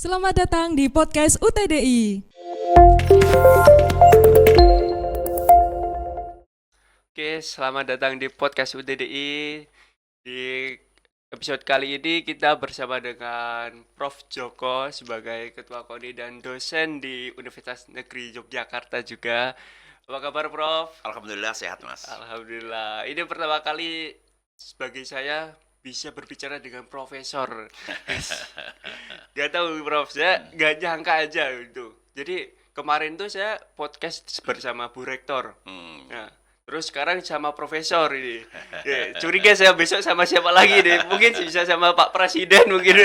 Selamat datang di podcast UTDI. Oke, selamat datang di podcast UTDI. Di episode kali ini kita bersama dengan Prof. Joko sebagai Ketua KONI dan dosen di Universitas Negeri Yogyakarta juga. Apa kabar, Prof? Alhamdulillah sehat, Mas. Alhamdulillah. Ini pertama kali bagi saya bisa berbicara dengan profesor. Gak tahu, Prof, saya gak nyangka aja itu. Jadi kemarin tuh saya podcast bersama Bu Rektor. Nah, terus sekarang sama profesor ini. Ya, curiga saya besok sama siapa lagi nih? Mungkin bisa sama Pak Presiden mungkin.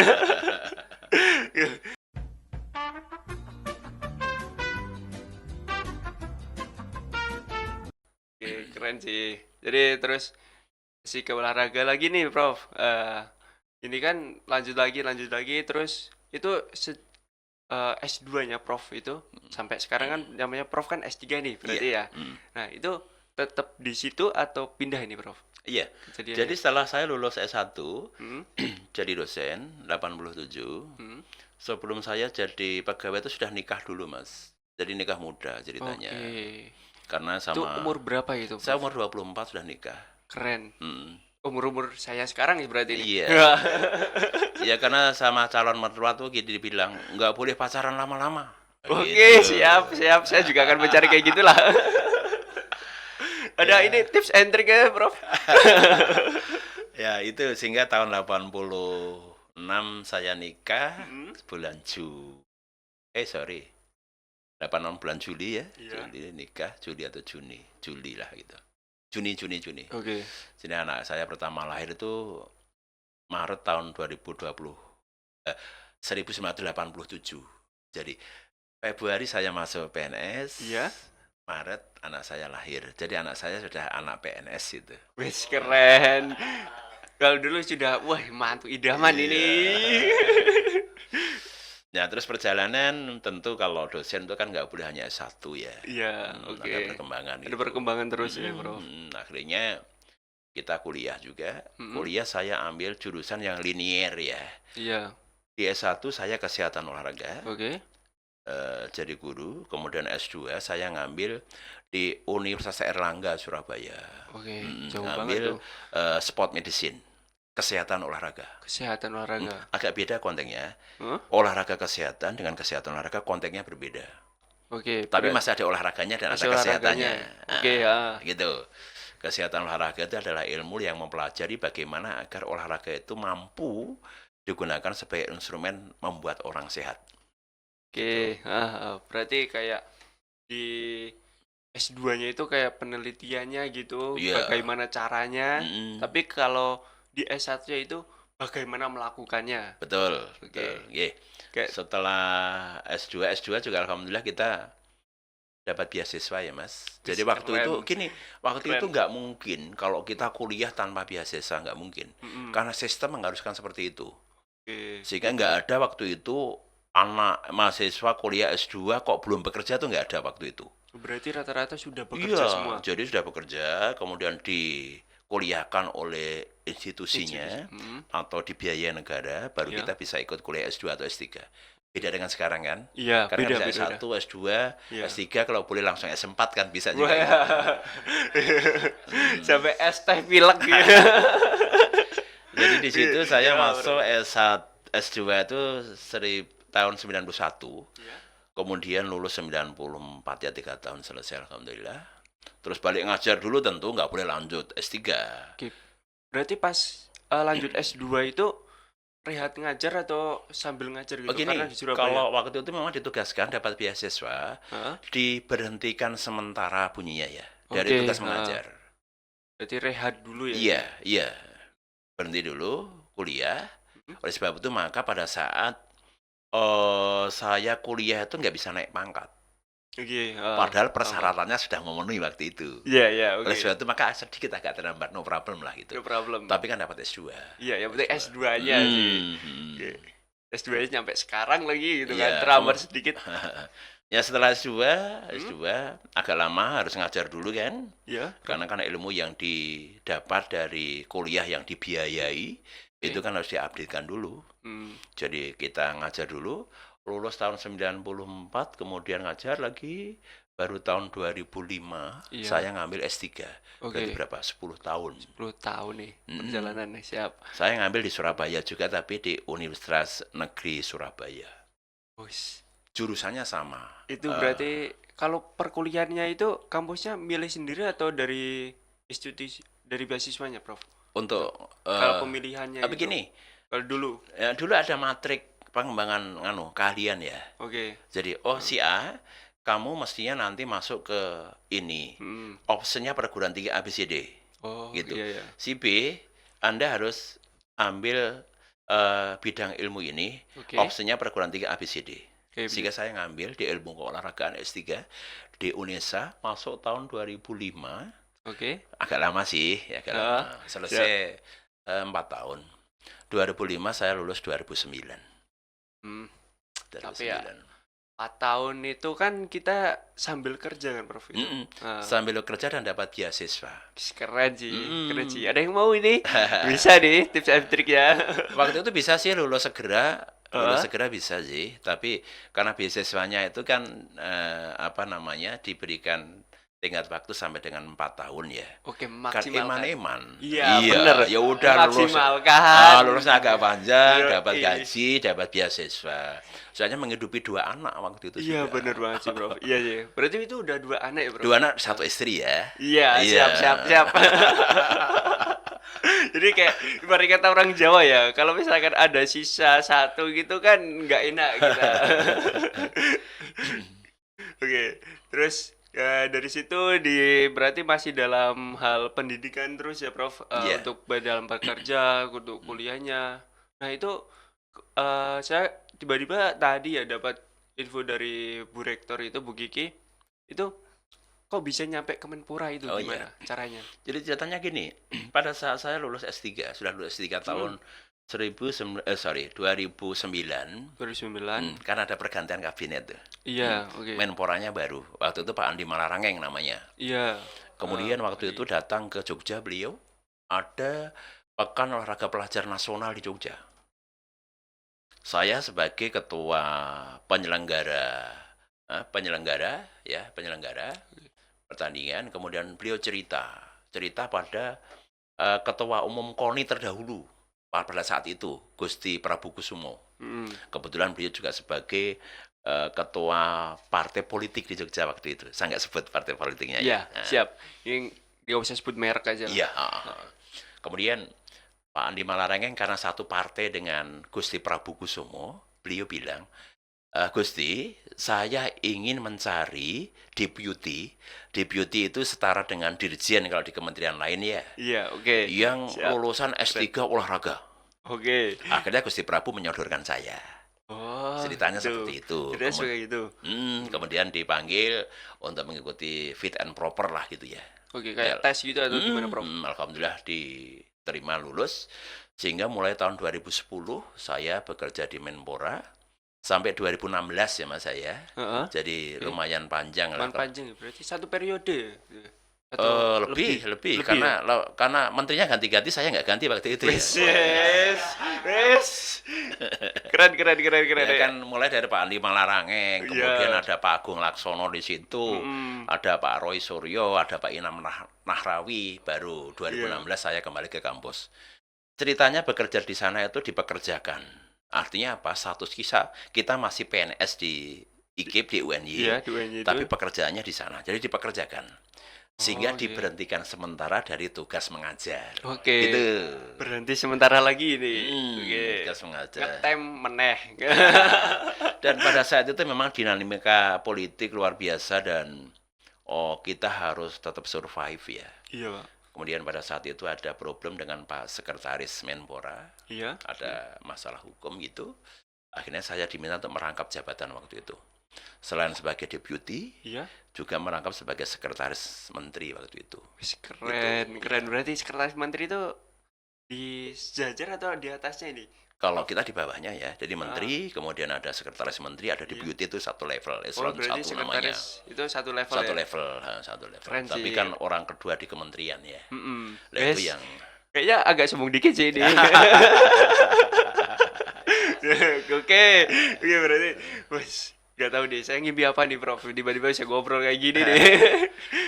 Oke, keren sih. Jadi terus ke olahraga lagi nih, Prof. Ini kan lanjut lagi terus itu S2-nya Prof itu sampai sekarang kan namanya Prof kan S3 nih berarti ya. Nah, itu tetap di situ atau pindah ini, Prof? Iya. Kejadiannya. Jadi setelah saya lulus S1, Hmm, jadi dosen 87. hmm. Sebelum saya jadi pegawai itu sudah nikah dulu, Mas. Jadi nikah muda ceritanya. Oke. Karena Itu sama umur berapa itu, saya Prof? umur 24 sudah nikah. Keren. Hmm. Umur saya sekarang ya berarti ini. Iya. Ya karena sama calon mertua tuh gitu dibilang nggak boleh pacaran lama-lama. Oke, Gitu. siap. Saya juga akan mencari kayak gitulah. Ada Ya. ini tips and trick ya, Prof? Ya itu sehingga tahun 86 saya nikah bulan sorry 86 bulan Juli ya. Iya. Juli nikah, Juli atau Juli lah gitu. Juni. Oke. Jadi anak saya pertama lahir itu Maret tahun 1987. Jadi Februari saya masuk PNS. Iya. Maret anak saya lahir. Jadi anak saya sudah anak PNS itu. Wes keren. Kalau dulu sudah wah mantu idaman Iya. ini. Ya terus perjalanan tentu kalau dosen itu kan nggak boleh hanya S1 ya. Iya, oke. Ada perkembangan Ada gitu. perkembangan terus ya, Prof. Akhirnya kita kuliah juga. Kuliah saya ambil jurusan yang linier ya. Iya. Di S1 saya kesehatan olahraga. Oke. Jadi guru. Kemudian S2 saya ngambil di Universitas Airlangga Surabaya. Oke, jauh banget Ngambil tuh. sport medicine. Kesehatan olahraga. Kesehatan olahraga. Agak beda konteksnya. Hah? Olahraga kesehatan dengan kesehatan olahraga konteksnya berbeda. Oke, Tapi masih ada olahraganya dan masih ada kesehatannya. olahraganya. Oke, ya. Gitu. Kesehatan olahraga itu adalah ilmu yang mempelajari bagaimana agar olahraga itu mampu digunakan sebagai instrumen membuat orang sehat. Oke, berarti kayak di S2-nya itu kayak penelitiannya gitu, Iya. bagaimana caranya. Mm-mm. Tapi kalau di S1-nya itu bagaimana melakukannya. Betul. Oke. Nggih. Kayak Setelah S2 juga alhamdulillah kita dapat beasiswa ya, Mas. Jadi Wih, waktu keren. itu waktu Keren. itu nggak mungkin kalau kita kuliah tanpa beasiswa, nggak mungkin. Karena sistem mengharuskan seperti itu. Oke. Sehingga nggak ada waktu itu anak mahasiswa kuliah S2 kok belum bekerja tuh nggak ada waktu itu. Berarti rata-rata sudah bekerja Iya, semua. jadi sudah bekerja, kemudian dikuliahkan oleh institusinya atau dibiayai negara, baru Iya. kita bisa ikut kuliah S2 atau S3. Beda dengan sekarang kan? Iya, Karena beda. bisa S1, S2, Iya. S3, kalau boleh langsung S4 kan bisa Wah, juga. sampai es teh pilek gitu. Jadi di situ saya Iya, masuk S1, S2 itu tahun 91. Iya. Kemudian lulus 94 ya 3 tahun selesai alhamdulillah. Terus balik ngajar dulu tentu nggak boleh lanjut S3. Oke. Berarti pas lanjut S2 itu rehat ngajar atau sambil ngajar gitu? Begini, Karena di Surabaya. kalau waktu itu memang ditugaskan dapat beasiswa, Hah? diberhentikan sementara bunyinya ya dari Oke, tugas mengajar. Berarti rehat dulu ya? Iya. Berhenti dulu kuliah. Oleh sebab itu maka pada saat saya kuliah itu nggak bisa naik pangkat. Oke. Padahal persyaratannya sudah memenuhi waktu itu. Iya, oke. Oleh sebab itu maka sedikit agak terlambat, no problem lah gitu. No problem. Tapi kan dapat S2. Iya, yang penting S2-nya sih. Oke. S2-nya nyampe sekarang lagi gitu kan, Iya, terlambat sedikit. Ya setelah S2 agak lama harus ngajar dulu kan. Ya. Karena kan ilmu yang didapat dari kuliah yang dibiayai itu kan harus diupdatekan dulu. Jadi kita ngajar dulu. lulus tahun 94, kemudian ngajar lagi, baru tahun 2005 Iya. saya ngambil S3. Oke. Berarti berapa? 10 tahun. 10 tahun nih perjalanannya, siap. Saya ngambil di Surabaya juga, tapi di Universitas Negeri Surabaya. Bos. Jurusannya sama. Itu berarti kalau perkuliahannya itu kampusnya milih sendiri atau dari institusi, dari beasiswanya, Prof? Untuk Kalau pemilihannya itu. begini, Kalau dulu. ya, dulu ada matrik pengembangan keahlian ya. Oke. Jadi si A, kamu mestinya nanti masuk ke ini. Optionnya perguruan tinggi ABCD. Oh, Gitu. iya. Si B, Anda harus ambil bidang ilmu ini. Oke. Optionnya perguruan tinggi ABCD. Oke, Sehingga saya ngambil di ilmu keolahragaan S3 di UNESA masuk tahun 2005. Oke. Agak lama sih, ya agak lama. Selesai 4 tahun. 2005 saya lulus 2009. Tapi ya 4 tahun itu kan kita sambil kerja kan, Prof? Itu. Sambil kerja dan dapat beasiswa. Keren sih. Ada yang mau ini? Bisa nih tips and trick ya. Waktu itu bisa sih lulus segera bisa sih. Tapi karena beasiswanya itu kan diberikan tingkat waktu sampai dengan 4 tahun ya. Oke, Kan maksimalkan. eman-eman. Iya, bener. Ya udah Maksimalkan. lulusnya agak panjang, Iya, dapat iya. gaji, dapat beasiswa. Soalnya menghidupi 2 anak waktu itu Iya, juga. bener banget sih, Prof. Iya, iya. Berarti itu udah 2 anak ya, Prof? 2 anak, 1 istri ya. Iya, Iya. siap. Jadi kayak ibarat kata orang Jawa ya, kalau misalkan ada sisa 1 gitu kan nggak enak kita. Oke, terus ya, dari situ berarti masih dalam hal pendidikan terus ya, Prof. Iya. Untuk dalam bekerja, untuk kuliahnya. Nah itu saya tiba-tiba tadi ya dapat info dari Bu Rektor itu, Bu Kiki, itu kok bisa nyampe Kemenpora itu Oh, gimana caranya? Jadi ceritanya gini, pada saat saya lulus S3, sudah lulus S3 tahun 2009, 2009. kan ada pergantian kabinet tuh. Iya, oke. Menporanya baru. Waktu itu Pak Andi Malarangeng namanya. Iya. Kemudian waktu itu datang ke Jogja beliau, ada Pekan Olahraga Pelajar Nasional di Jogja. Saya sebagai ketua penyelenggara pertandingan, kemudian beliau cerita pada ketua umum KONI terdahulu pada saat itu, Gusti Prabu Kusumo. Kebetulan beliau juga sebagai ketua partai politik di Jogja waktu itu. Saya nggak sebut partai politiknya. Iya, ya. siap. Yang nggak usah sebut merek aja. Iya. Kemudian Pak Andi Malarangeng karena satu partai dengan Gusti Prabu Kusumo, beliau bilang, Gusti, saya ingin mencari deputi. Deputi itu setara dengan dirjen kalau di kementerian lain ya. Iya, oke. Yang Siap. lulusan S3 olahraga. Oke. Akhirnya Gusti Prabu menyodorkan saya. Oh, Ceritanya seperti itu. Ceritanya seperti itu. Kemudian dipanggil untuk mengikuti fit and proper lah gitu ya. Oke, kayak tes gitu atau gimana, Prof? Alhamdulillah diterima lulus. Sehingga mulai tahun 2010 saya bekerja di Menpora. Sampai 2016 ya Mas saya. Jadi lumayan panjang lah. Lumayan panjang, berarti 1 periode. Lebih karena menterinya ganti-ganti, saya nggak ganti waktu itu ya. Wes. Keren. Ya kan mulai dari Pak Andi Malarangeng, kemudian ada Pak Agung Laksono di situ, ada Pak Roy Suryo, ada Pak Inam Nahrawi. Baru 2016 saya kembali ke kampus. Ceritanya bekerja di sana itu dipekerjakan. Artinya apa? Status kita masih PNS di IKIP di UNY, tapi pekerjaannya di sana. Jadi dipekerjakan. Sehingga diberhentikan sementara dari tugas mengajar. Oke. Gitu. Berhenti sementara lagi nih. Tugas mengajar. Ngetem meneh. Dan pada saat itu memang dinamika politik luar biasa dan kita harus tetap survive ya. Iya, Pak. Kemudian pada saat itu ada problem dengan Pak Sekretaris Menpora. Iya. Ada masalah hukum gitu. Akhirnya saya diminta untuk merangkap jabatan waktu itu. Selain sebagai deputi, juga merangkap sebagai sekretaris menteri waktu itu. Keren. Berarti sekretaris menteri itu di sejajar atau di atasnya ini? Kalau kita di bawahnya ya, jadi menteri, kemudian ada sekretaris menteri, ada deputi itu satu level, berarti satu namanya. Itu satu level Satu ya? satu level. Keren Tapi sih. kan orang kedua di kementerian ya. Itu yang kayaknya agak sombong dikit sih ini. Oke, oke berarti, wes, nggak tahu deh, saya ngimpi apa nih Prof? Tiba-tiba saya ngobrol kayak gini deh.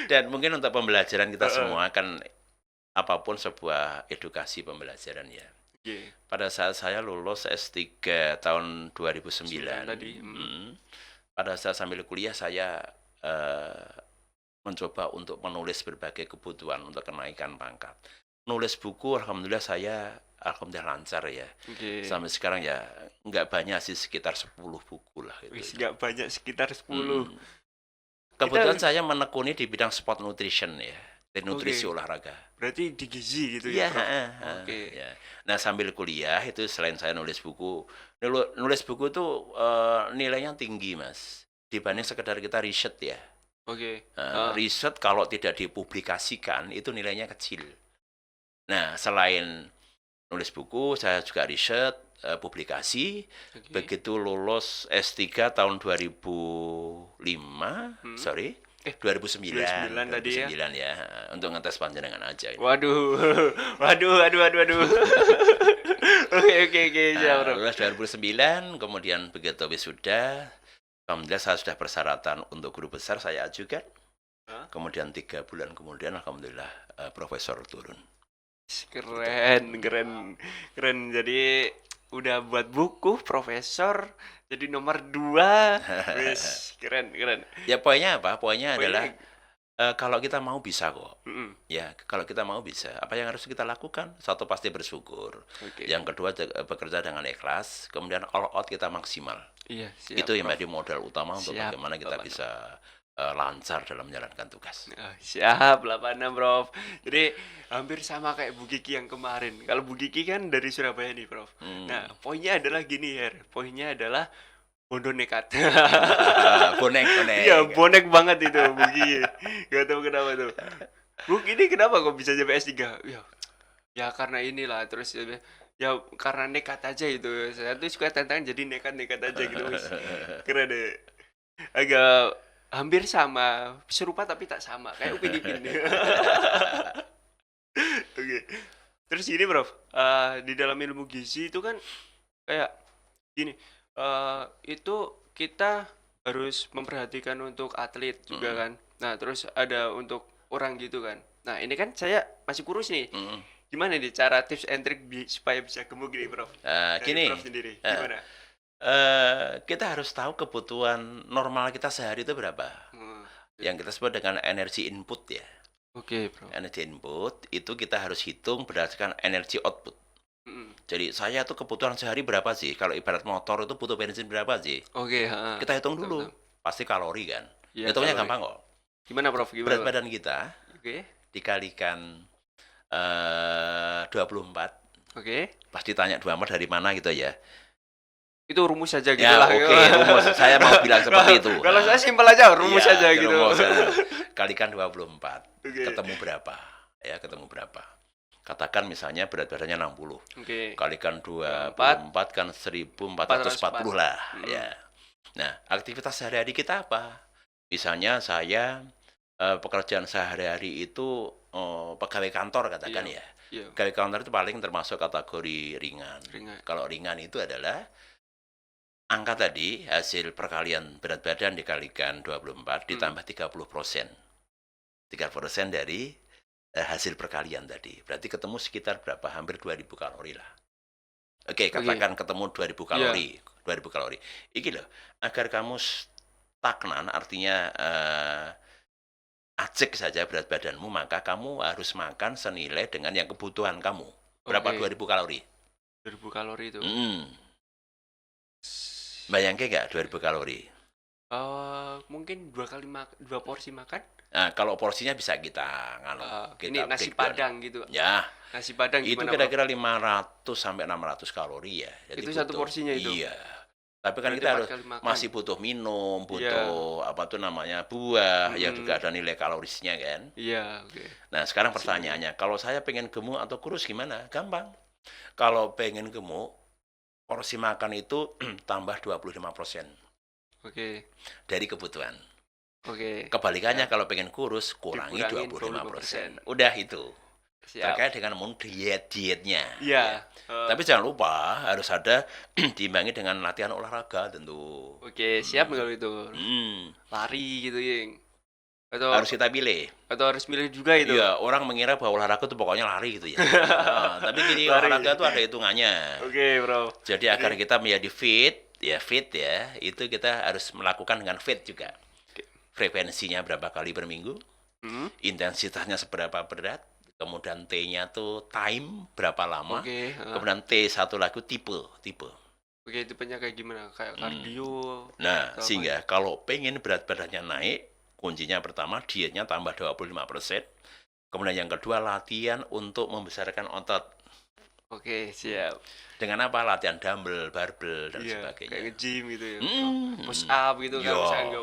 Dan mungkin untuk pembelajaran kita Heeh. semua kan apapun sebuah edukasi pembelajaran ya. Oke, Pada saat saya lulus S3 tahun 2009, tadi. pada saat sambil kuliah saya mencoba untuk menulis berbagai kebutuhan untuk kenaikan pangkat. Nulis buku, alhamdulillah lancar ya. Oke. Sampai sekarang ya nggak banyak sih, sekitar 10 buku lah Wis gitu. nggak banyak, sekitar 10. Kebetulan saya menekuni di bidang sport nutrition ya, di nutrisi Oke. olahraga. Berarti di gizi gitu Iya, ya, Prof? Oke. ya. Nah, sambil kuliah itu selain saya nulis buku, nulis buku itu nilainya tinggi, Mas. Dibanding sekedar kita riset ya. Oke. Riset kalau tidak dipublikasikan itu nilainya kecil. Nah, selain nulis buku, saya juga riset, publikasi. Oke. Begitu lulus S3 tahun 2005, 2009 tadi ya. 2009 ya, untuk ngetes panjenengan aja. Waduh. Waduh. Oke, siap, Prof. Lulus 2009, kemudian begitu wisuda, alhamdulillah saya sudah persyaratan untuk guru besar, saya ajukan. Kemudian 3 bulan kemudian, alhamdulillah profesor turun. Keren. Jadi udah buat buku, profesor, jadi nomor 2. Wis, keren. Ya poinnya apa? Poinnya adalah Poinnya- kalau kita mau bisa kok. Mm-mm. Ya, kalau kita mau bisa. Apa yang harus kita lakukan? Satu, pasti bersyukur. Oke. Yang kedua, bekerja dengan ikhlas. Kemudian all out kita maksimal. Iya, siap, Itu yang Prof. menjadi modal utama untuk Siap, bagaimana kita Bapak. bisa lancar dalam menjalankan tugas. Siap, 86, Prof. Jadi hampir sama kayak Bu Kiki yang kemarin. Kalau Bu Kiki kan dari Surabaya nih, Prof. Nah, poinnya adalah gini, Her. Poinnya adalah bondo nekat. Bonek. Iya, bonek banget itu Bu Kiki. Gak tahu kenapa tuh. Bu, ini kenapa kok bisa sampai S3? Ya karena inilah, terus ya karena nekat aja itu. Saya tuh suka tantangan jadi nekat aja gitu. Wis. Keren deh. Agak hampir sama, serupa tapi tak sama, kayak Upin Ipin. Oke. Terus gini, Prof. Di dalam ilmu gizi itu kan kayak gini, itu kita harus memperhatikan untuk atlet juga kan. Nah, terus ada untuk orang gitu kan. Nah, ini kan saya masih kurus nih. Gimana nih cara tips and trick supaya bisa gemuk gini, Prof? Dari Gini, Prof sendiri, gimana? kita harus tahu kebutuhan normal kita sehari itu berapa. Yang kita sebut dengan energi input ya. Oke, Prof. Energi input itu kita harus hitung berdasarkan energi output. Jadi saya tuh kebutuhan sehari berapa sih? Kalau ibarat motor itu butuh bensin berapa sih? Oke, Kita hitung dulu. Pasti kalori kan. Iya, Hitungnya kalori. gampang kok. Gimana, Prof? Gimana? Berat Prof? badan kita Oke. dikalikan 24. Oke. Pasti tanya 24 dari mana gitu ya. Itu rumus saja gitu Ya lah. oke, rumus. Saya mau bilang seperti itu. Kalau Nah, saya simpel aja, rumus iya, saja gitu. rumus, kalikan 24. Oke. Ketemu berapa? Ya, ketemu berapa? Katakan misalnya berat badannya 60. Oke. Kalikan 24 kan 1440 lah. Ya. Nah, aktivitas sehari-hari kita apa? Misalnya saya pekerjaan sehari-hari itu pegawai kantor katakan ya. Iya. Pegawai kantor itu paling termasuk kategori ringan. Ringan. Kalau ringan itu adalah angka tadi, hasil perkalian berat badan dikalikan 24 ditambah 30%. 30% dari hasil perkalian tadi. Berarti ketemu sekitar berapa? Hampir 2000 kalori lah. Oke, katakan ketemu 2000 kalori. 2000 kalori. Iki loh, agar kamu stagnan, artinya acek saja berat badanmu, maka kamu harus makan senilai dengan yang kebutuhan kamu. Berapa? 2000 kalori. 2000 kalori itu. Bayangke nggak 2000 kalori? Mungkin 2 porsi makan. Nah, kalau porsinya bisa kita Ini nasi breakdown. padang gitu. Ya, Nasi padang itu gimana, kira-kira 500 sampai 600 kalori ya. Jadi Itu satu porsinya itu? Iya. Tapi kan Berarti kita 4 harus kali makan. masih butuh minum, butuh apa tuh namanya buah, ya juga ada nilai kalorisnya kan. Iya, oke. Nah, sekarang pertanyaannya, kalau saya pengen gemuk atau kurus gimana? Gampang. Kalau pengen gemuk, porsi makan itu tambah 25% Oke. dari kebutuhan. Oke. Kebalikannya kalau pengen kurus, kurangi Dikurangin 25%. Udah itu. Siap. terkait dengan dietnya. Iya. Tapi jangan lupa harus ada diimbangi dengan latihan olahraga tentu. Oke, siap kalau itu. Hmm, Lari gitu, Ying. Atau harus kita pilih. harus milih juga itu. Iya, orang mengira bahwa olahraga itu pokoknya lari gitu ya. Nah, tapi gini, Lari. olahraga itu ada hitungannya. Oke, Bro. Jadi agar kita menjadi fit ya, itu kita harus melakukan dengan fit juga. Frekuensinya berapa kali per minggu, intensitasnya seberapa berat, kemudian T-nya tuh time berapa lama, Oke, kemudian T satu lagi tipe. Oke, tipenya kayak gimana? Kayak kardio. Nah, atau apa? sehingga kalau pengen berat badannya naik, kuncinya pertama dietnya tambah 25%. Kemudian yang kedua latihan untuk membesarkan otot. Oke, siap. Dengan apa? Latihan dumbbell, barbell dan Iya, sebagainya. kayak nge-gym gitu ya. Hmm. Push up gitu kan, Yo. misalnya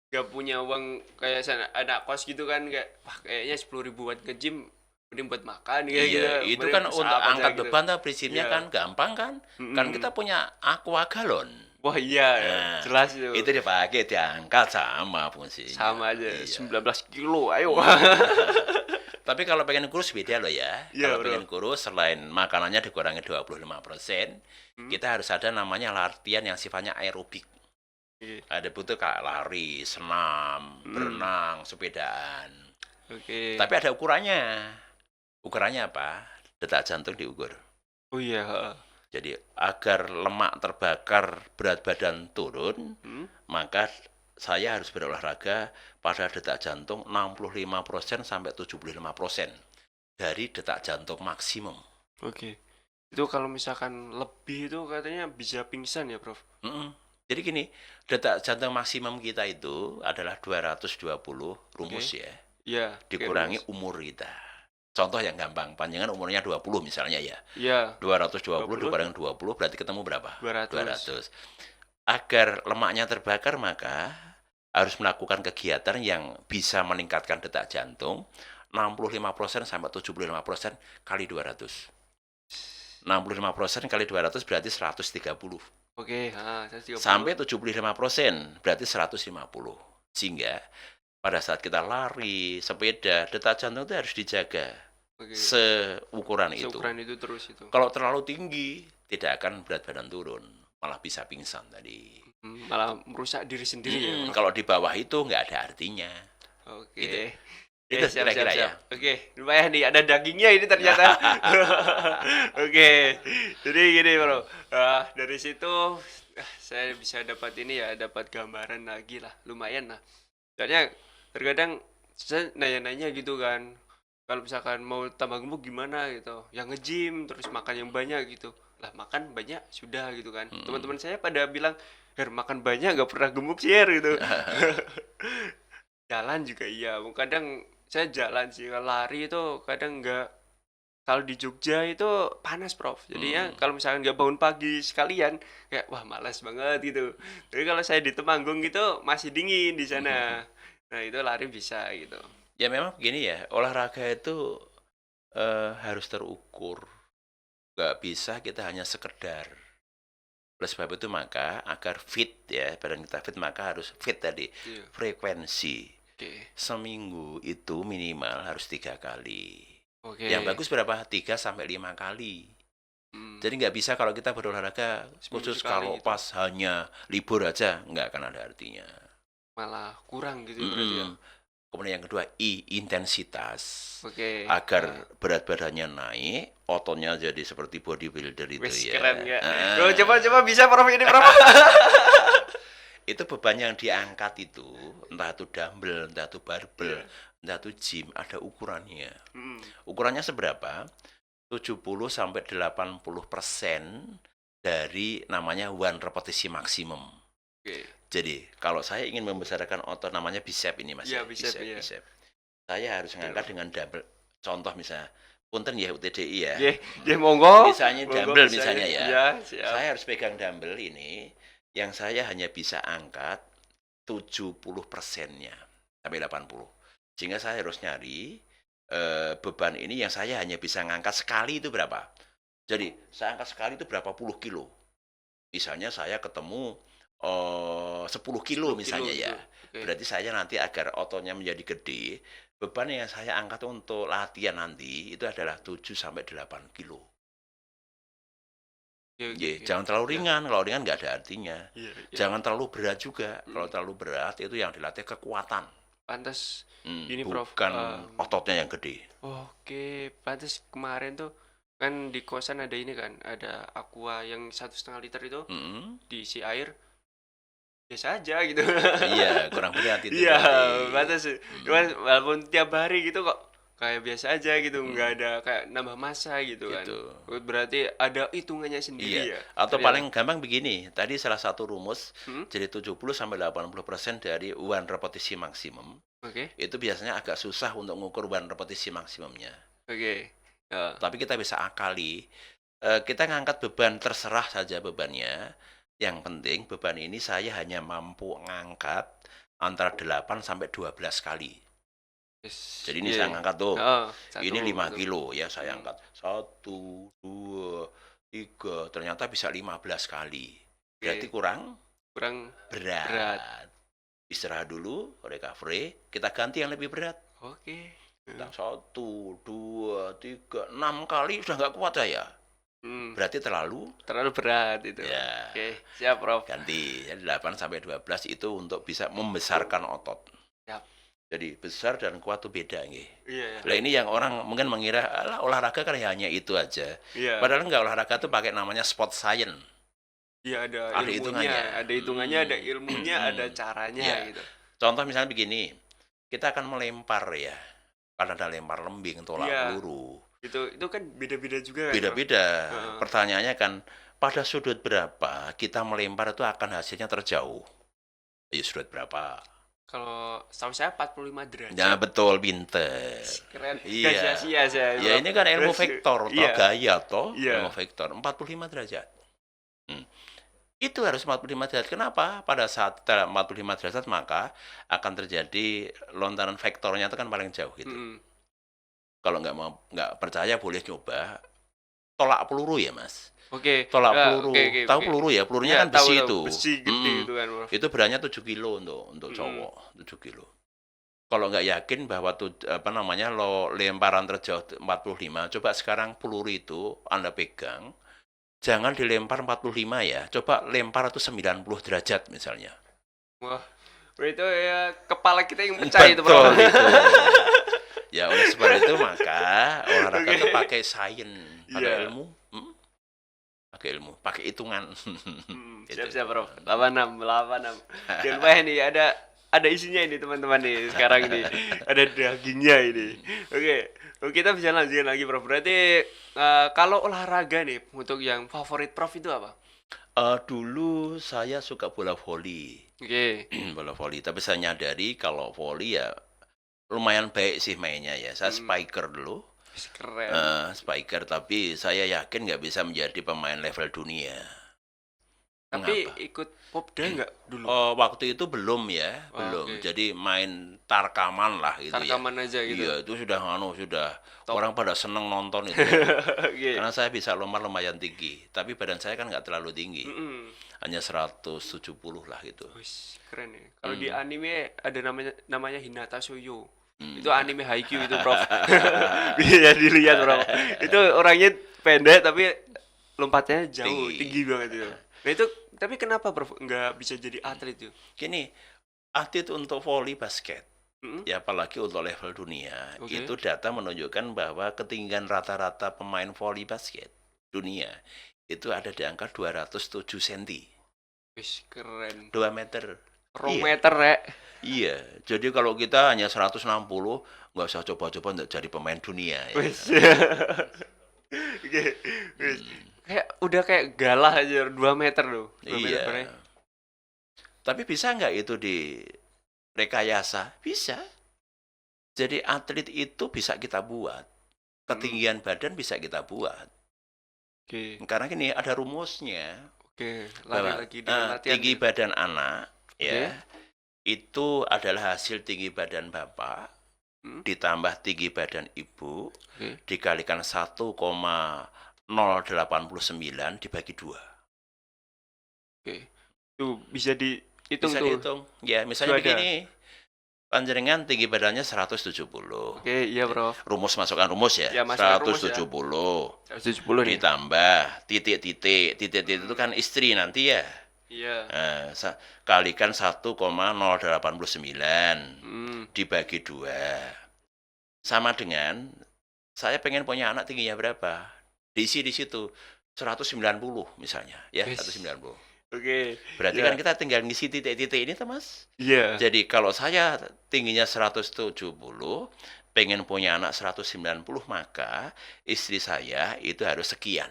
nggak punya uang kayak anak kos gitu kan, kayak wah kayaknya 10.000 buat nge-gym, mending buat makan kayak gitu. Iya, itu Mending kan push untuk up aja angkat gitu. beban tuh prinsipnya Iya. kan gampang kan? Kan kita punya aqua galon. Wah iya, Nah, jelas itu. Itu dipakai diangkat sama fungsinya. Sama aja, Iya. 19 kilo, ayo. Tapi kalau pengen kurus beda loh ya. Iya, Kalau bro. pengen kurus selain makanannya dikurangi 25%, kita harus ada namanya latihan yang sifatnya aerobik. Oke. Ada butuh kayak lari, senam, berenang, sepedaan. Oke. Tapi ada ukurannya. Ukurannya apa? Detak jantung diukur. Oh iya, Jadi agar lemak terbakar, berat badan turun, maka saya harus berolahraga pada detak jantung 65% sampai 75% dari detak jantung maksimum. Oke. Itu kalau misalkan lebih itu katanya bisa pingsan ya, Prof? Jadi gini, detak jantung maksimum kita itu adalah 220 rumus Oke. ya, Iya. dikurangi umur kita. Contoh yang gampang, panjangan umurnya 20 misalnya ya. Iya. 220 20. dikurangi 20 berarti ketemu berapa? 200. Agar lemaknya terbakar maka harus melakukan kegiatan yang bisa meningkatkan detak jantung 65% sampai 75% kali 200. 65% kali 200 berarti 130. Oke, 130. Sampai 75% berarti 150. Sehingga pada saat kita lari, sepeda, detak jantung itu harus dijaga. Oke. Seukuran itu. Seukuran itu terus itu. Kalau terlalu tinggi, tidak akan berat badan turun. Malah bisa pingsan tadi. Malah merusak diri sendiri ya, Prof? Kalau di bawah itu nggak ada artinya. Oke. Gitu. Oke, Itu siap, kira-kira siap, ya. siap. Oke, lumayan nih ada dagingnya ini ternyata. Oke, jadi gini bro, dari situ saya bisa dapat ini ya, dapat gambaran lagi lah, lumayan lah. Soalnya terkadang saya nanya-nanya gitu kan, kalau misalkan mau tambah gemuk gimana gitu, yang nge-gym terus makan yang banyak gitu. Lah makan banyak sudah gitu kan. Teman-teman saya pada bilang, Her makan banyak gak pernah gemuk sih Her gitu. Jalan juga iya, kadang saya jalan sih, kalau lari itu kadang nggak, kalau di Jogja itu panas Prof, jadinya kalau misalkan nggak bangun pagi sekalian kayak wah malas banget gitu. Tapi kalau saya di Temanggung gitu masih dingin di sana, nah itu lari bisa gitu. Ya memang begini ya, olahraga itu harus terukur. Nggak bisa kita hanya sekedar. Oleh sebab itu maka agar fit ya, badan kita fit maka harus fit tadi. Iya. Frekuensi. Oke. Seminggu itu minimal harus 3 kali. Oke. Yang bagus berapa? 3 sampai 5 kali. Jadi nggak bisa kalau kita berolahraga Seminggu khusus sekali kalau gitu. pas hanya libur aja, nggak akan ada artinya. Malah kurang gitu berarti ya. Kemudian yang kedua, intensitas. Oke. Agar berat badannya naik, ototnya jadi seperti bodybuilder itu Wes ya. keren ya. Bro, coba bisa Prof ini Prof. Itu beban yang diangkat itu, entah itu dumbbell, entah itu barbell, entah itu gym, ada ukurannya. Ukurannya seberapa? 70 sampai 80% dari namanya one repetisi maksimum. Oke. Jadi, kalau saya ingin membesarkan otot namanya bicep ini Mas. Iya, bicep, iya. Saya harus mengangkat dengan dumbbell. Contoh misalnya, punten ya UTDI ya. Ya monggo. Misalnya Monggo, dumbbell misalnya ya. Iya, siap. Saya harus pegang dumbbell ini yang saya hanya bisa angkat 70%-nya sampai 80. Sehingga saya harus nyari beban ini yang saya hanya bisa ngangkat sekali itu berapa. Jadi saya angkat sekali itu berapa puluh kilo. Misalnya saya ketemu 10 kilo misalnya ya. Gitu. Oke. Berarti saya nanti agar ototnya menjadi gede, Beban yang saya angkat untuk latihan nanti itu adalah 7 sampai 8 kilo. Oke, oke, Nggih, oke. jangan terlalu Ya. ringan, kalau ringan nggak ada artinya. Iya, iya. Jangan terlalu berat juga, kalau terlalu berat itu yang dilatih kekuatan, Pantas ini Prof. bukan ototnya yang gede. Oke, pantas kemarin tuh kan di kosan ada ini kan, ada aqua yang 1,5 liter itu Mhm. diisi air biasa aja gitu. Iya, kurang berat itu Iya, berarti. pantas. Cuman walaupun tiap hari gitu kok kayak biasa aja gitu, nggak ada kayak nambah massa gitu kan. Gitu. Berarti ada hitungannya sendiri Iya, ya. atau ternyata. paling gampang begini, tadi salah satu rumus, Hmm? jadi 70 sampai 80% dari one repetisi maksimum, Oke, itu biasanya agak susah untuk mengukur one repetisi maksimumnya. oke. Ya. Tapi kita bisa akali, kita ngangkat beban terserah saja bebannya, yang penting beban ini saya hanya mampu ngangkat antara 8 sampai 12 kali. Yes. Jadi ini Iya, saya iya. ngangkat tuh, Heeh, ini 5 satu. kilo ya saya angkat. 1, 2, 3, ternyata bisa 15 kali. Berarti Oke. kurang Kurang berat. berat. Istirahat dulu, recovery, kita ganti yang lebih berat. Oke. Kita 1, 2, 3, 6 kali sudah nggak kuat saya. Hmm, Berarti terlalu terlalu berat itu. Ya. Oke, siap Prof. ganti. Jadi 8 sampai 12 itu untuk bisa membesarkan otot. Siap. Jadi besar dan kuat itu beda nggih. Iya, iya. Lah ini yang orang mungkin mengira, alah olahraga kan hanya itu aja. Iya. Padahal enggak, olahraga tuh pakai namanya sport science. Iya, ada Ada ilmunya, hitungannya. ada hitungannya, ada ilmunya, ada caranya Iya. gitu. Contoh misalnya begini, kita akan melempar ya. Kan ada lempar lembing, tolak Iya. peluru. Itu kan beda-beda juga kan, Prof? Beda-beda. Heeh. Pertanyaannya kan pada sudut berapa kita melempar itu akan hasilnya terjauh? Ya sudut berapa? Kalau setahu saya 45 derajat. Ya betul, pinter. Keren. Iya. Gak sia-sia saya. Ya Prof. ini kan ilmu Terus, vektor toh, iya. gaya toh, Iya. ilmu vektor 45 derajat. Itu harus 45 derajat. Kenapa? Pada saat 45 derajat maka akan terjadi lontaran vektornya itu kan paling jauh gitu. Mm-mm. Kalau nggak percaya boleh coba tolak peluru ya mas. Oke. Tolak Ya, peluru. oke. Tahu peluru ya? Pelurunya Iya, kan besi tahu, itu. besi gede itu kan, Prof. Itu beratnya 7 kilo untuk cowok, 7 kilo. Kalau nggak yakin bahwa lo lemparan terjauh 45, coba sekarang peluru itu Anda pegang, jangan dilempar 45 ya, coba lempar itu 90 derajat misalnya. Wah, itu ya kepala kita yang pecah itu, Betul Prof. itu. Ya oleh sebab itu maka olahraga itu pakai sains, pakai Iya. ilmu, pakai hitungan. Gitu. Siap-siap, Prof. 86. Jangan lupa nih, ada isinya ini teman-teman nih sekarang ini. Ada dagingnya ini. Oke, kita bisa lanjutin lagi, Prof. Berarti kalau olahraga nih untuk yang favorit Prof itu apa? Dulu saya suka bola voli. Oke. Bola voli, tapi saya nyadari kalau voli ya lumayan baik sih mainnya ya. Saya spiker dulu, Keren. spiker, tapi saya yakin nggak bisa menjadi pemain level dunia. Tapi Mengapa? ikut Popda nggak dulu? Waktu itu belum ya, Oh, belum. oke. Jadi main tarkaman lah gitu ya. Tarkaman aja gitu. Iya, itu sudah Top. orang pada seneng nonton itu. Oke. Karena saya bisa lompat lumayan tinggi, tapi badan saya kan nggak terlalu tinggi, Mm-mm. hanya 170 lah gitu. Wih, keren ya. Kalau di anime ada namanya Hinata Shoujo. Hmm. Itu anime Haikyuu itu, Prof. Bisa dilihat, Prof. Itu orangnya pendek tapi lompatnya jauh, Tinggi. tinggi banget itu. Nah itu, tapi kenapa, Prof, nggak bisa jadi atlet itu? Gini, atlet untuk voli basket, Mm-mm. ya apalagi untuk level dunia, Oke. itu data menunjukkan bahwa ketinggian rata-rata pemain voli basket dunia itu ada di angka 207 cm, Wih, keren. 2 meter. Rometer, Rek. Iya, jadi kalau kita hanya 160, nggak usah coba-coba untuk jadi pemain dunia ya. Wih. Oke. Wih. Udah kayak galah aja 2 meter loh. 2 meter, Iya. Rek. Tapi bisa nggak itu direkayasa? Bisa. Jadi atlet itu bisa kita buat. Ketinggian badan bisa kita buat. Oke. Karena gini, ada rumusnya. Oke, Bahwa lagi-lagi dengan latihan. tinggi nih. badan anak ya itu adalah hasil tinggi badan bapak ditambah tinggi badan ibu Oke. dikalikan 1,089 dibagi 2. Oke. Tuh bisa dihitung Bisa tuh. dihitung. Ya, misalnya Itu ada. begini. Panjenengan tinggi badannya 170. Oke, iya Prof. Rumus masukkan rumus ya. Ya, masukkan rumus ya. 170. 170 nih. Ditambah titik-titik. Titik-titik itu kan istri nanti ya. Iya. Kalikan 1,089 dibagi 2. Sama dengan saya pengen punya anak tingginya berapa? Diisi di situ 190 misalnya ya, Yes. 190. Oke. Berarti Ya. kan kita tinggal ngisi titik-titik ini tuh Mas. Iya. Jadi kalau saya tingginya 170, pengen punya anak 190, maka istri saya itu harus sekian.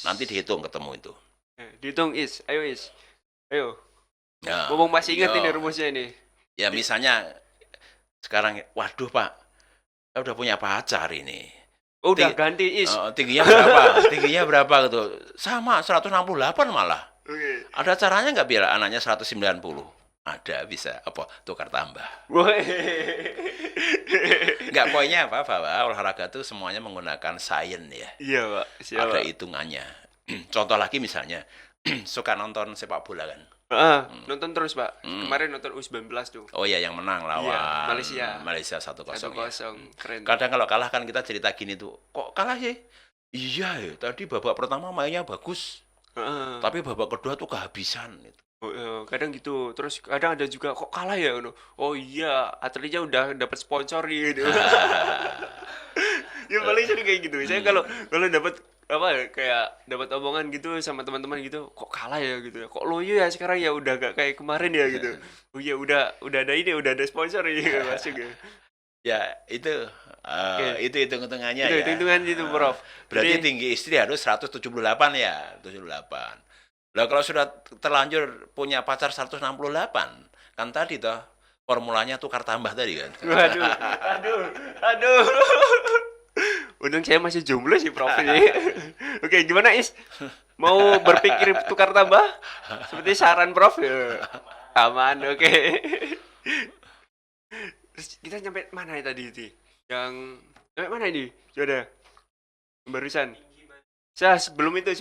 Nanti dihitung ketemu itu. Dihitung Is. Ayo Is. Ayo. Ya, Ngomong masih ingat ya. ini rumusnya ini. Ya misalnya sekarang, waduh Pak, saya udah punya pacar ini. Oh, udah ganti Is. Tingginya berapa? Tingginya berapa gitu? Sama 168 malah. Oke. Ada caranya nggak biar anaknya 190? Ada, bisa. Apa? Tukar tambah. Woi. Nggak, poinnya apa? Bahwa olahraga itu semuanya menggunakan sains ya. Iya, Pak. Siap, Ada Pak. hitungannya. Contoh lagi misalnya, suka nonton sepak bola kan? Nonton terus, Pak. Kemarin nonton U19 tuh. Oh iya, yang menang lawan Iya, Malaysia. Malaysia 1-0 ya. 1-0. Keren. Kadang kalau kalah kan kita cerita gini tuh, kok kalah sih? Iya ya, tadi babak pertama mainnya bagus. Heeh. Tapi babak kedua tuh kehabisan gitu. Kadang gitu. Terus kadang ada juga kok kalah ya, oh iya, atletnya udah dapat sponsor gitu. Ya paling sering kayak gitu. Saya kalau dapat apa ya, kayak dapat omongan gitu sama teman-teman gitu, kok kalah ya gitu ya. Kok loyo ya sekarang ya, udah gak kayak kemarin ya gitu. Oh iya, udah ada ini, udah ada sponsor ya masuk ya. Ya, itu itu hitung-hitungannya Itu ya. hitung-hitungan itu, Prof. Berarti Jadi- tinggi istri harus 178 ya, 78. Lah kalau sudah terlanjur punya pacar 168, kan tadi toh formulanya tukar tambah tadi kan. Aduh. Untung saya masih jomblo sih, Prof. Ini. Oke, gimana Is? Mau berpikir tukar tambah? Seperti saran Prof. Ya. Aman, oke. Terus kita nyampe mana ya tadi itu? Yang nyampe mana ini? Coba barusan. Sebelum itu.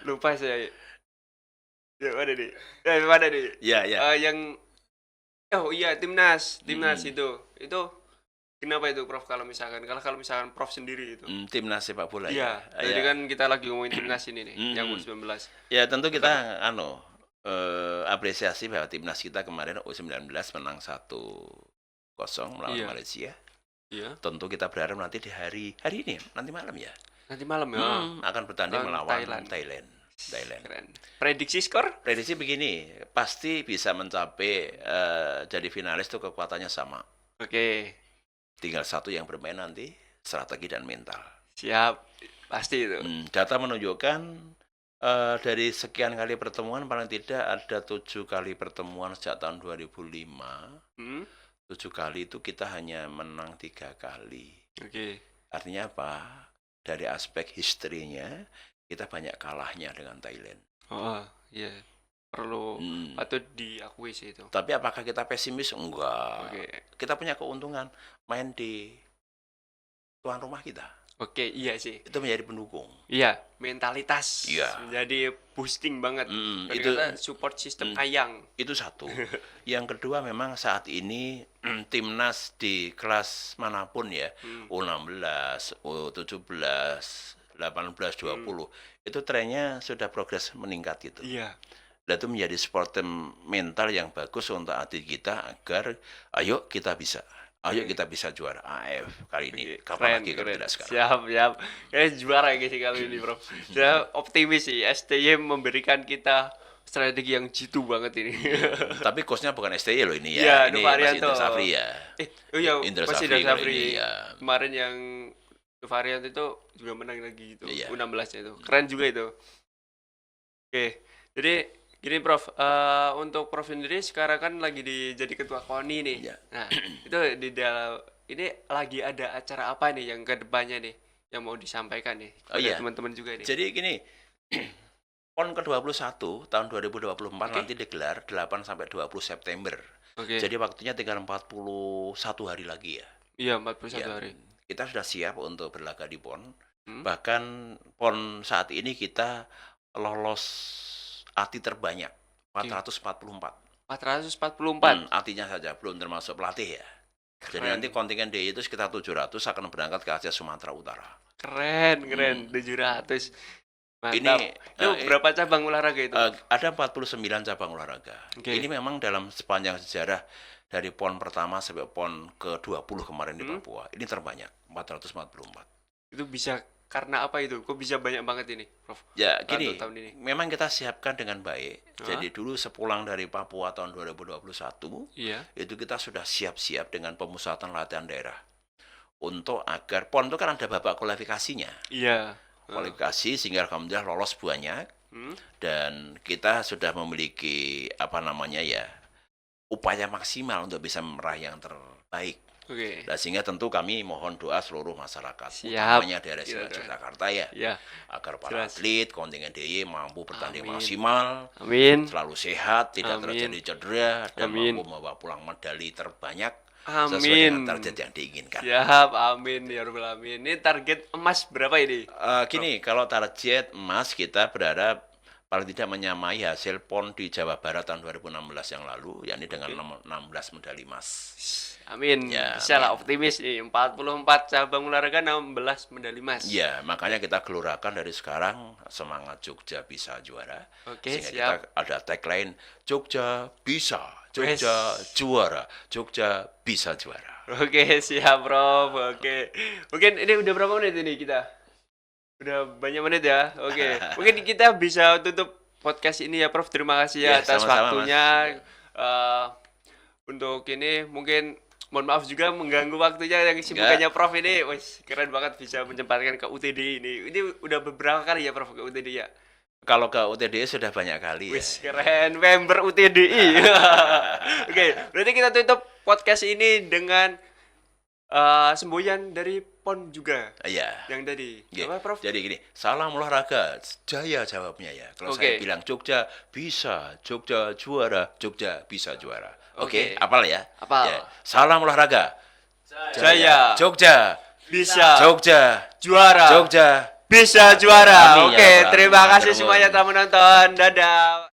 Lupa saya. Ya, mana nih? Mana nih? Ya, ya. Yang timnas itu kenapa itu Prof, kalau misalkan Prof sendiri itu? Timnas sepak bola Iya, ya. tadi Ya. kan kita lagi ngomongin timnas ini nih, yang U19. Ya, tentu kita apresiasi bahwa timnas kita kemarin U19 menang 1-0 melawan Iya. Malaysia. Iya. Tentu kita berharap nanti di hari ini, nanti malam ya. Nanti malam ya. Akan bertanding Lawan melawan Thailand. Thailand. Keren. Prediksi skor? Prediksi begini, pasti bisa mencapai jadi finalis itu kekuatannya sama. Oke. Tinggal satu yang bermain nanti, strategi dan mental. Siap. Pasti itu. Data menunjukkan dari sekian kali pertemuan, paling tidak ada 7 kali pertemuan sejak tahun 2005. 7 kali itu kita hanya menang 3 kali. Oke. Artinya apa? Dari aspek historinya, kita banyak kalahnya dengan Thailand. Oh, iya. Perlu patut diakui sih itu. Tapi apakah kita pesimis? Enggak. Oke. Kita punya keuntungan main di tuan rumah kita. Oke, iya sih. Itu menjadi pendukung. Iya, mentalitas. Iya. Menjadi boosting banget. Itu Ternyata support system ayang. itu satu. Yang kedua, memang saat ini timnas di kelas manapun ya, U16, U17, 18, 20, itu trennya sudah progres meningkat gitu. Iya. Dan itu menjadi supportem mental yang bagus untuk atlet kita agar ayo kita bisa juara AF kali ini. Kapan lagi kalau tidak sekarang? Siap. Kayaknya juara sih kali ini, Bro. Saya optimis sih. STY memberikan kita strategi yang jitu banget ini. Tapi coachnya bukan STY loh ini ya. Iya, Ini Nova masih Arianto. Indra Safri ya. Indra masih Safri Indra kali Safri. ini, ya. Kemarin yang varian itu juga menang lagi itu. Iya. U16-nya itu. Keren juga itu. Oke. Jadi gini Prof, untuk Prof sendiri sekarang kan lagi jadi ketua KONI nih. Iya. Nah, itu di dalam ini lagi ada acara apa nih yang ke depannya nih yang mau disampaikan nih kepada iya. teman-teman juga nih. Jadi gini, PON ke-21 tahun 2024 nanti digelar 8 sampai 20 September. Oke. Jadi waktunya tinggal 41 hari lagi ya. Iya, 41 Ya, hari. kita sudah siap untuk berlaga di PON. Hmm. Bahkan PON saat ini kita lolos ATI terbanyak 444. 444. Artinya saja belum termasuk pelatih ya. Jadi Keren. nanti kontingen DI itu sekitar 700 akan berangkat ke Aceh Sumatera Utara. Keren, 700. Mantap. Itu berapa cabang olahraga itu? Ada 49 cabang olahraga. Oke. Ini memang dalam sepanjang sejarah dari PON pertama sampai PON ke-20 kemarin di Papua. Ini terbanyak, 444. Itu bisa karena apa itu? Kok bisa banyak banget ini, Prof? Ya, Untuk gini, tahun ini. memang kita siapkan dengan baik. Jadi dulu sepulang dari Papua tahun 2021, Iya. itu kita sudah siap-siap dengan pemusatan latihan daerah. Untuk agar PON itu kan ada babak kualifikasinya. Iya. Kualifikasi sehingga alhamdulillah lolos banyak. Dan kita sudah memiliki upaya maksimal untuk bisa meraih yang terbaik. Oke. Nah, sehingga tentu kami mohon doa seluruh masyarakat, Siap. utamanya daerah Jakarta ya, Iya. agar para Jelas. atlet kontingen DIY mampu bertanding Amin. maksimal, Amin. selalu sehat, tidak Amin. terjadi cedera, dan Amin. mampu membawa pulang medali terbanyak sesuai dengan Amin. target yang diinginkan. Siap, amin ya rabbal alamin. Ini target emas berapa ini? Gini, kalau target emas kita berharap paling tidak menyamai hasil PON di Jawa Barat tahun 2016 yang lalu, yakni dengan 16 medali emas. Amin. Ya, Bisa lah, amin. optimis nih. 44 cabang olahraga, 16 medali emas. Ya, makanya kita gelurakan dari sekarang semangat Jogja bisa juara. Oke, Sehingga siap. kita ada tagline Jogja bisa, Jogja juara, Jogja bisa juara. Oke, siap, Prof. Oke. Mungkin ini udah berapa menit ini kita? Udah banyak menit ya. Oke. Mungkin kita bisa tutup podcast ini ya, Prof. Terima kasih ya Ya, atas sama-sama, waktunya. Untuk ini mungkin mohon maaf juga mengganggu waktunya yang kesibukannya Prof ini. Wes, keren banget bisa menyempatkan ke UTD ini. Ini udah beberapa kali ya, Prof, ke UTD ya. Kalau ke UTD sudah banyak kali ya. Wis, keren, member UTDI. Oke, berarti kita tutup podcast ini dengan semboyan dari PON juga. Iya. Yang tadi. Ya, Apa, Prof? jadi gini, salam olahraga, jaya jawabnya ya. Kalau Oke. saya bilang Jogja bisa, Jogja juara, Jogja bisa juara. Oke, Oke. apal ya? Apal. Ya. Salam olahraga, Jaya. Jogja, Bisa. Jogja, Juara. Jogja. Bisa juara. Amin ya Oke, Rabbal terima alamin. kasih semuanya telah menonton. Dadah.